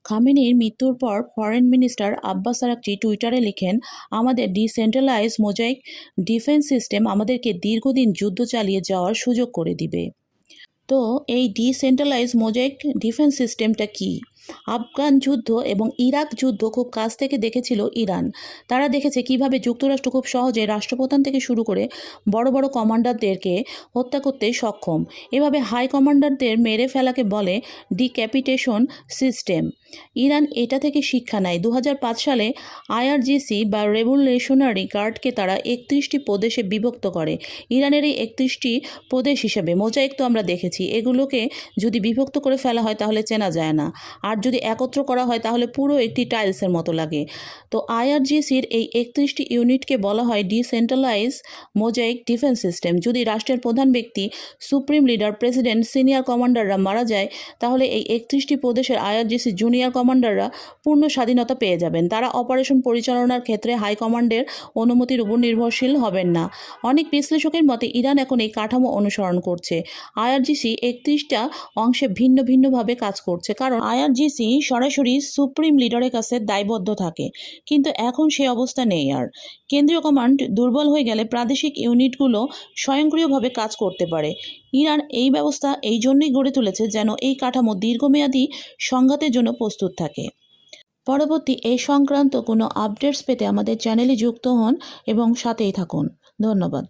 খামেনির মৃত্যুর পর foreign minister Abbas Araghchi টুইটারে লিখেন, আমাদের ডিসেন্ট্রালাইজ মোজাইক ডিফেন্স সিস্টেম আমাদেরকে দীর্ঘদিন যুদ্ধ চালিয়ে যাওয়ার সুযোগ করে দিবে। তো এই ডিসেন্ট্রালাইজ মোজাইক ডিফেন্স সিস্টেমটা কি? আফগান যুদ্ধ এবং ইরাক যুদ্ধ খুব কাছ থেকে দেখেছিল ইরান। তারা দেখেছে কিভাবে যুক্তরাষ্ট্র খুব সহজে রাষ্ট্রপ্রধান থেকে শুরু করে বড় বড় কমান্ডারদেরকে হত্যা করতে সক্ষম। এভাবে হাই কমান্ডারদের মেরে ফেলাকে বলে ডিক্যাপিটেশন সিস্টেম। ইরান এটা থেকে শিক্ষা নেয়। 2005 সালে আইআরজিসি বা রেভলিউশনারি গার্ডকে তারা 31টি প্রদেশে বিভক্ত করে। ইরানের এই 31টি প্রদেশ হিসেবে মোজাইক তো আমরা দেখেছি, এগুলোকে যদি বিভক্ত করে ফেলা হয় তাহলে চেনা যায় না, আর যদি একত্র করা হয় তাহলে পুরো একটি টাইলসের মতো লাগে। তো আইআরজিসির এই 31টি ইউনিটকে বলা হয় ডিসেন্ট্রালাইজ মোজাইক ডিফেন্স সিস্টেম। যদি রাষ্ট্রের প্রধান ব্যক্তি, সুপ্রিম লিডার, প্রেসিডেন্ট, সিনিয়র কমান্ডাররা মারা যায় তাহলে এই 31টি প্রদেশের আইআরজিসি জুনিয়র কমান্ডাররা পূর্ণ স্বাধীনতা পেয়ে যাবেন। তারা অপারেশন পরিচালনার ক্ষেত্রে হাই কমান্ডের অনুমতির উপর নির্ভরশীল হবেন না। অনেক বিশ্লেষকের মতে ইরান এখন এই কাঠামো অনুসরণ করছে। আইআরজিসি 31টা অংশে ভিন্ন ভিন্নভাবে কাজ করছে, কারণ আইআরজিসি সরাসরি সুপ্রিম লিডারের কাছে দায়বদ্ধ থাকে। কিন্তু এখন সে অবস্থা নেই আর। কেন্দ্রীয় কমান্ড দুর্বল হয়ে গেলে প্রাদেশিক ইউনিটগুলো স্বয়ংক্রিয়ভাবে কাজ করতে পারে। ইরান এই ব্যবস্থা এই জন্যই গড়ে তুলেছে যেন এই কাঠামো দীর্ঘমেয়াদী সংঘাতের জন্য প্রস্তুত থাকে। পরবর্তী এই সংক্রান্ত কোনো আপডেটস পেতে আমাদের চ্যানেলে যুক্ত হন এবং সাথেই থাকুন। ধন্যবাদ।